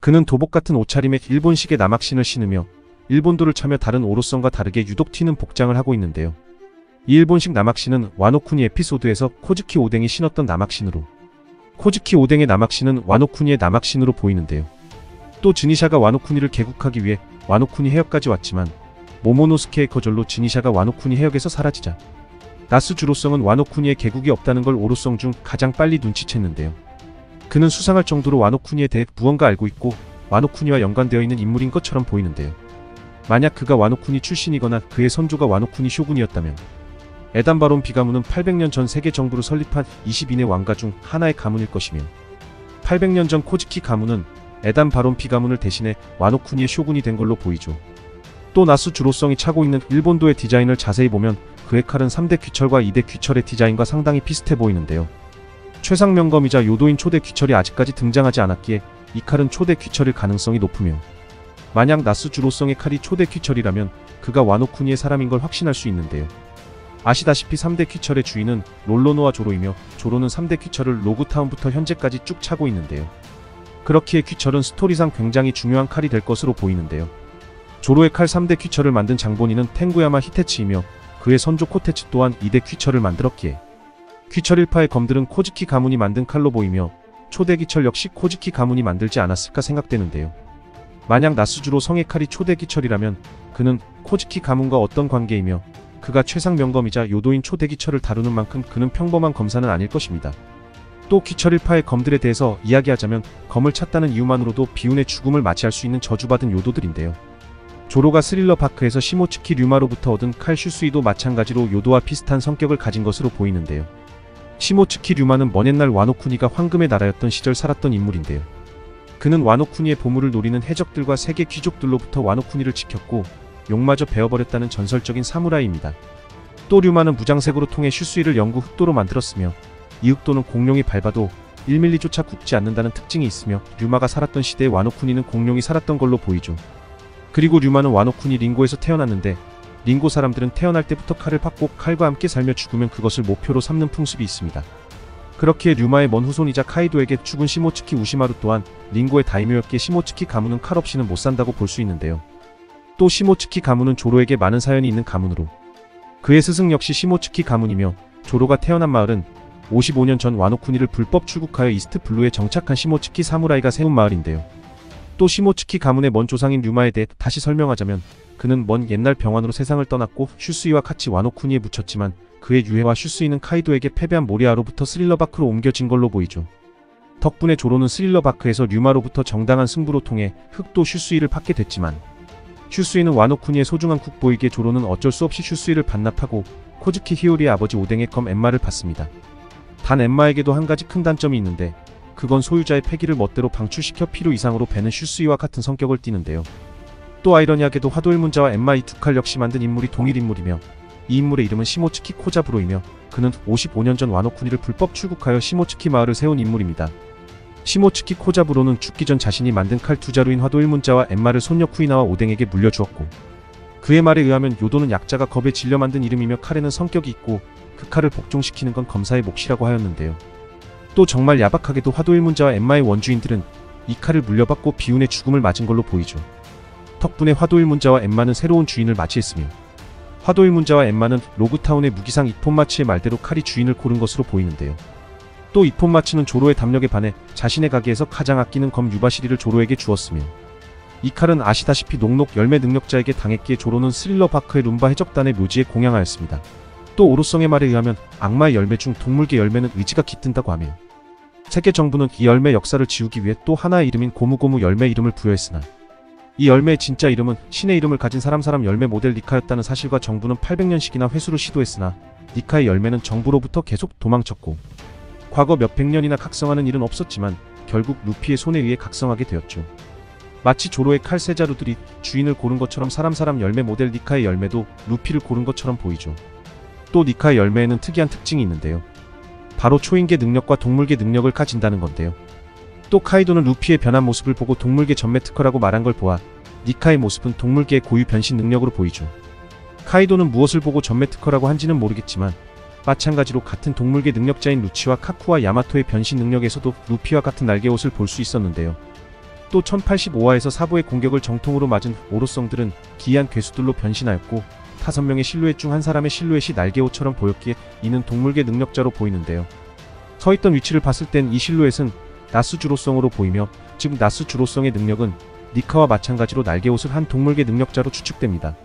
그는 도복 같은 옷차림에 일본식의 남학신을 신으며 일본도를 차며 다른 오로성과 다르게 유독 튀는 복장을 하고 있는데요. 이 일본식 남학신은 와노쿠니 에피소드에서 코즈키 오뎅이 신었던 남학신으로, 코즈키 오뎅의 남학신은 와노쿠니의 남학신으로 보이는데요. 또 즈니샤가 와노쿠니를 개국하기 위해 와노쿠니 해역까지 왔지만 모모노스케의 거절로 즈니샤가 와노쿠니 해역에서 사라지자 나스 주로성은 와노쿠니의 개국이 없다는 걸 오로성 중 가장 빨리 눈치챘는데요. 그는 수상할 정도로 와노쿠니에 대해 무언가 알고 있고 와노쿠니와 연관되어 있는 인물인 것처럼 보이는데요. 만약 그가 와노쿠니 출신이거나 그의 선조가 와노쿠니 쇼군이었다면 에단 바론 비가문은 800년 전 세계 정부를 설립한 22네 왕가 중 하나의 가문일 것이며 800년 전 코즈키 가문은 에단 바론 비가문을 대신해 와노쿠니의 쇼군이 된 걸로 보이죠. 또 나스 주로성이 차고 있는 일본도의 디자인을 자세히 보면 그의 칼은 3대 귀철과 2대 귀철의 디자인과 상당히 비슷해 보이는데요. 최상명검이자 요도인 초대 귀철이 아직까지 등장하지 않았기에 이 칼은 초대 귀철일 가능성이 높으며 만약 나스 주로성의 칼이 초대 귀철이라면 그가 와노쿠니의 사람인 걸 확신할 수 있는데요. 아시다시피 3대 퀴철의 주인은 롤로노와 조로이며 조로는 3대 퀴철을 로그타운부터 현재까지 쭉 차고 있는데요. 그렇기에 퀴철은 스토리상 굉장히 중요한 칼이 될 것으로 보이는데요. 조로의 칼 3대 퀴철을 만든 장본인은 텐구야마 히테치이며 그의 선조 코테츠 또한 2대 퀴철을 만들었기에 퀴철 1파의 검들은 코즈키 가문이 만든 칼로 보이며 초대 퀴철 역시 코즈키 가문이 만들지 않았을까 생각되는데요. 만약 나스주로 성의 칼이 초대 퀴철이라면 그는 코즈키 가문과 어떤 관계이며 그가 최상 명검이자 요도인 초대 퀴철을 다루는 만큼 그는 평범한 검사는 아닐 것입니다. 또 퀴철 1파의 검들에 대해서 이야기하자면 검을 찾다는 이유만으로도 비운의 죽음을 맞이할 수 있는 저주받은 요도들인데요. 조로가 스릴러 바크에서 시모츠키 류마로부터 얻은 칼 슈스이도 마찬가지로 요도와 비슷한 성격을 가진 것으로 보이는데요. 시모츠키 류마는 먼 옛날 와노쿠니가 황금의 나라였던 시절 살았던 인물인데요. 그는 와노쿠니의 보물을 노리는 해적들과 세계 귀족들로부터 와노쿠니를 지켰고 용마저 베어버렸다는 전설적인 사무라이입니다. 또 류마는 무장색으로 통해 슈스이를 영구 흑도로 만들었으며 이 흑도는 공룡이 밟아도 1mm조차 굽지 않는다는 특징이 있으며 류마가 살았던 시대에 와노쿠니는 공룡이 살았던 걸로 보이죠. 그리고 류마는 와노쿠니 링고에서 태어났는데 링고 사람들은 태어날 때부터 칼을 받고 칼과 함께 살며 죽으면 그것을 목표로 삼는 풍습이 있습니다. 그렇기에 류마의 먼 후손이자 카이도에게 죽은 시모츠키 우시마루 또한 링고의 다이묘였기에 시모츠키 가문은 칼 없이는 못 산다고 볼 수 있는데요. 또 시모츠키 가문은 조로에게 많은 사연이 있는 가문으로 그의 스승 역시 시모츠키 가문이며 조로가 태어난 마을은 55년 전 와노쿠니를 불법 출국하여 이스트 블루에 정착한 시모츠키 사무라이가 세운 마을인데요. 또 시모츠키 가문의 먼 조상인 류마에 대해 다시 설명하자면 그는 먼 옛날 병환으로 세상을 떠났고 슈스이와 같이 와노쿠니에 묻혔지만 그의 유해와 슈스이는 카이도에게 패배한 모리아로부터 스릴러바크로 옮겨진 걸로 보이죠. 덕분에 조로는 스릴러바크에서 류마로부터 정당한 승부로 통해 흑도 슈스이를 받게 됐지만 슈스이는 와노쿠니의 소중한 국보이기에 조로는 어쩔 수 없이 슈스이를 반납하고 코즈키 히요리의 아버지 오뎅의 검 엠마를 받습니다. 단 엠마에게도 한 가지 큰 단점이 있는데 그건 소유자의 패기를 멋대로 방출시켜 필요 이상으로 베는 슈스이와 같은 성격을 띠는데요. 또 아이러니하게도 화도일문자와 엠마 이 두 칼 역시 만든 인물이 동일 인물이며 이 인물의 이름은 시모츠키 코자부로이며 그는 55년 전 와노쿠니를 불법 출국하여 시모츠키 마을을 세운 인물입니다. 시모츠키 코자부로는 죽기 전 자신이 만든 칼 두 자루인 화도일문자와 엠마를 손녀 쿠이나와 오뎅에게 물려주었고 그의 말에 의하면 요도는 약자가 겁에 질려 만든 이름이며 칼에는 성격이 있고 그 칼을 복종시키는 건 검사의 몫이라고 하였는데요. 또 정말 야박하게도 화도일문자와 엠마의 원주인들은 이 칼을 물려받고 비운의 죽음을 맞은 걸로 보이죠. 덕분에 화도일문자와 엠마는 새로운 주인을 맞이했으며 화도일문자와 엠마는 로그타운의 무기상 이폰마츠의 말대로 칼이 주인을 고른 것으로 보이는데요. 또 이폰마츠는 조로의 담력에 반해 자신의 가게에서 가장 아끼는 검 유바시리를 조로에게 주었으며 이 칼은 아시다시피 녹록 열매 능력자에게 당했기에 조로는 스릴러바크의 룸바 해적단의 묘지에 공양하였습니다. 또 오로성의 말에 의하면 악마의 열매 중 동물계 열매는 의지가 깃든다고 하며 세계 정부는 이 열매 역사를 지우기 위해 또 하나의 이름인 고무고무 열매 이름을 부여했으나 이 열매의 진짜 이름은 신의 이름을 가진 사람 열매 모델 니카였다는 사실과 정부는 800년씩이나 회수를 시도했으나 니카의 열매는 정부로부터 계속 도망쳤고 과거 몇백 년이나 각성하는 일은 없었지만 결국 루피의 손에 의해 각성하게 되었죠. 마치 조로의 칼 세 자루들이 주인을 고른 것처럼 사람 열매 모델 니카의 열매도 루피를 고른 것처럼 보이죠. 또 니카의 열매에는 특이한 특징이 있는데요. 바로 초인계 능력과 동물계 능력을 가진다는 건데요. 또 카이도는 루피의 변한 모습을 보고 동물계 전매 특허라고 말한 걸 보아 니카의 모습은 동물계의 고유 변신 능력으로 보이죠. 카이도는 무엇을 보고 전매 특허라고 한지는 모르겠지만 마찬가지로 같은 동물계 능력자인 루치와 카쿠와 야마토의 변신 능력에서도 루피와 같은 날개 옷을 볼 수 있었는데요. 또 1085화에서 사부의 공격을 정통으로 맞은 오로성들은 기이한 괴수들로 변신하였고 5명의 실루엣 중 한 사람의 실루엣이 날개옷처럼 보였기에 이는 동물계 능력자로 보이는데요. 서있던 위치를 봤을 땐 이 실루엣은 나스주로성으로 보이며 즉 나스주로성의 능력은 니카와 마찬가지로 날개옷을 한 동물계 능력자로 추측됩니다.